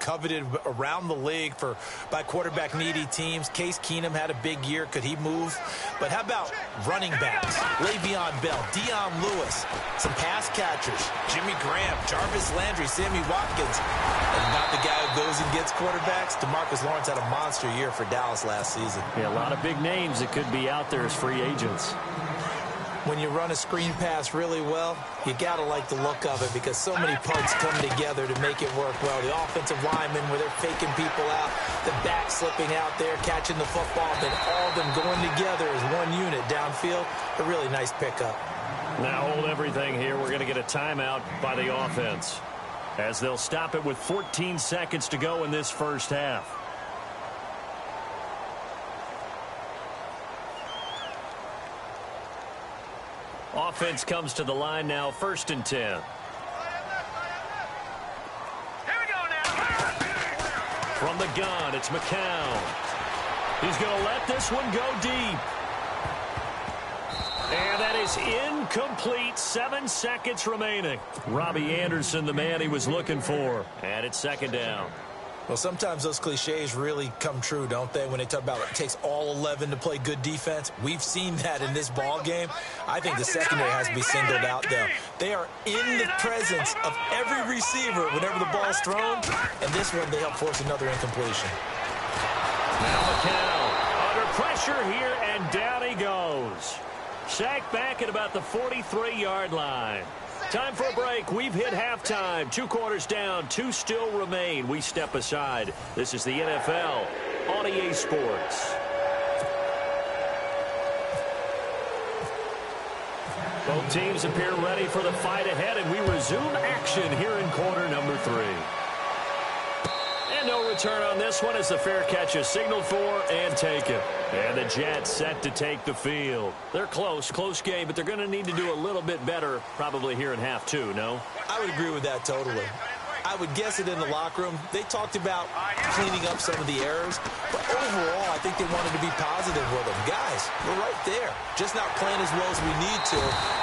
coveted around the league by quarterback-needy teams. Case Keenum had a big year. Could he move? But how about running backs? Le'Veon Bell, Dion Lewis, some pass catchers, Jimmy Graham, Jarvis Landry, Sammy Watkins. And not the guy who goes and gets quarterbacks. DeMarcus Lawrence had a monster year for Dallas last season. Yeah, a lot of big names that could be out there as free agents. When you run a screen pass really well, you got to like the look of it because so many parts come together to make it work well. The offensive linemen, where they're faking people out, the back slipping out there, catching the football, then all of them going together as one unit downfield. A really nice pickup. Now hold everything here. We're going to get a timeout by the offense, as they'll stop it with 14 seconds to go in this first half. Offense comes to the line now, 1st and 10. Here we go now. From the gun, it's McCown. He's going to let this one go deep. And that is incomplete. 7 seconds remaining. Robbie Anderson, the man he was looking for. And it's 2nd down. Well, sometimes those cliches really come true, don't they? When they talk about it takes all 11 to play good defense. We've seen that in this ball game. I think the secondary has to be singled out, though. They are in the presence of every receiver whenever the ball's thrown. And this one, they help force another incompletion. Now McCown under pressure here, and down he goes. Sacked back at about the 43-yard line. Time for a break. We've hit halftime. 2 quarters down. 2 still remain. We step aside. This is the NFL on EA Sports. Both teams appear ready for the fight ahead, and we resume action here in quarter number 3. And no return on this one as the fair catch is signaled for and taken. And the Jets set to take the field. They're close game, but they're going to need to do a little bit better probably here in half 2, no? I would agree with that totally. I would guess it in the locker room. They talked about cleaning up some of the errors, but overall, I think they wanted to be positive with them. Guys, we're right there. Just not playing as well as we need to.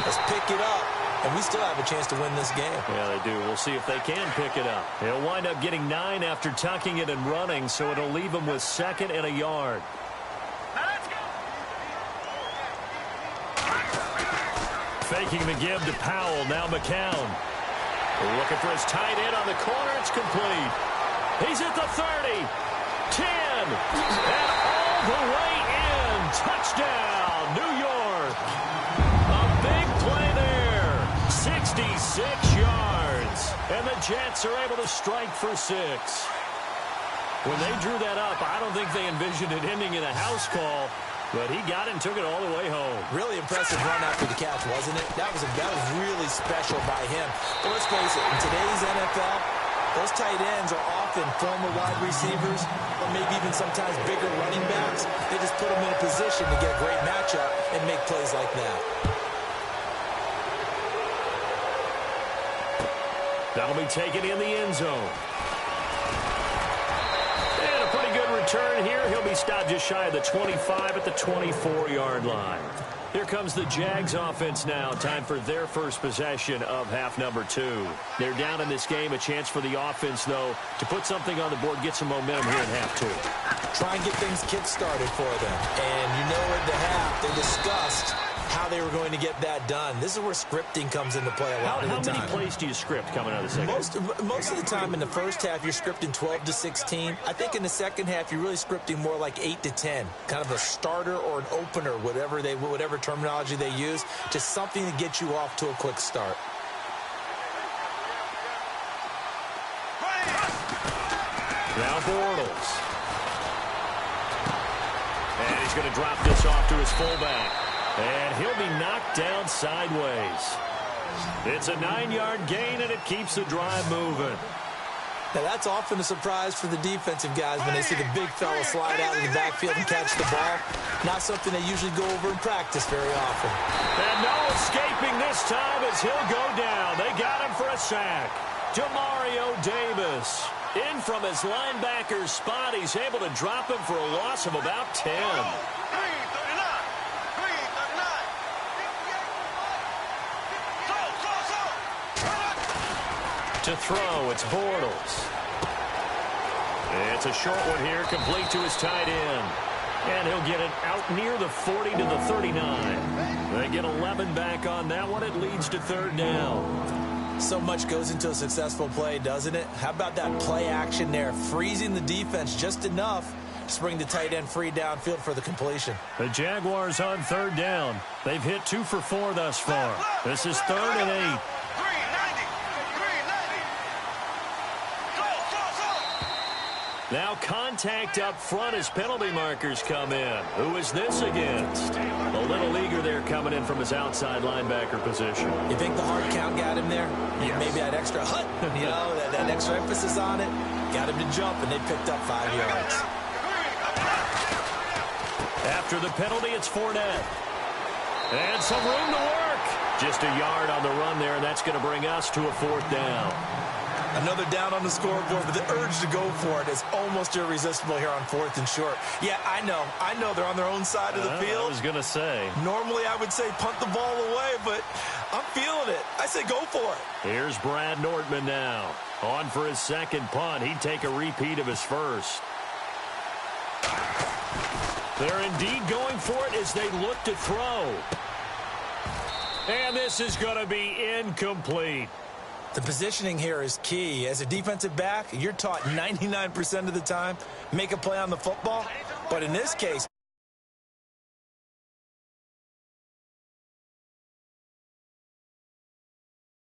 Let's pick it up, and we still have a chance to win this game. Yeah, they do. We'll see if they can pick it up. They'll wind up getting 9 after tucking it and running, so it'll leave them with 2nd and a yard. Faking the give to Powell. Now McCown. Looking for his tight end on the corner. It's complete. He's at the 30. 10. And all the way in. Touchdown, New York. A big play there. 66 yards. And the Jets are able to strike for 6. When they drew that up, I don't think they envisioned it ending in a house call. But he got it and took it all the way home. Really impressive run after the catch, wasn't it? That was really special by him. But let's face it, in today's NFL, those tight ends are often former wide receivers or maybe even sometimes bigger running backs. They just put them in a position to get a great matchup and make plays like that. That'll be taken in the end zone. Return here. He'll be stopped just shy of the 25 at the 24-yard line. Here comes the Jags offense now. Time for their first possession of half number 2. They're down in this game. A chance for the offense, though, to put something on the board, get some momentum here in half 2. Try and get things kick-started for them. And you know at the half, they discussed how they were going to get that done. This is where scripting comes into play a lot of the time. How many plays do you script coming out of the second? Most of the time in the first half, you're scripting 12 to 16. I think in the second half, you're really scripting more like 8 to 10. Kind of a starter or an opener, whatever terminology they use. Just something to get you off to a quick start. Now Bortles. And he's going to drop this off to his fullback. And he'll be knocked down sideways. It's a 9-yard gain, and it keeps the drive moving. Now, that's often a surprise for the defensive guys when they see the big fella slide out in the backfield and catch the ball. Not something they usually go over in practice very often. And no escaping this time as he'll go down. They got him for a sack. Demario Davis. In from his linebacker spot. He's able to drop him for a loss of about 10. To throw, it's Bortles. It's a short one here, complete to his tight end. And he'll get it out near the 40 to the 39. They get 11 back on that one. It leads to third down. So much goes into a successful play, doesn't it? How about that play action there? Freezing the defense just enough to bring the tight end free downfield for the completion. The Jaguars on third down. They've hit 2 for 4 thus far. This is 3rd and 8. Now contact up front as penalty markers come in. Who is this against? The little leaguer there coming in from his outside linebacker position. You think the hard count got him there? Yes. Maybe that extra hut, that extra emphasis on it. Got him to jump, and they picked up 5 yards. After the penalty, it's Fournette. And some room to work. Just a yard on the run there, and that's going to bring us to a 4th down. Another down on the scoreboard, but the urge to go for it is almost irresistible here on 4th and short. Yeah, I know they're on their own side of the field. I was going to say. Normally I would say punt the ball away, but I'm feeling it. I say go for it. Here's Brad Nortman now. On for his second punt. He'd take a repeat of his first. They're indeed going for it as they look to throw. And this is going to be incomplete. The positioning here is key. As a defensive back, you're taught 99% of the time, make a play on the football. But in this case,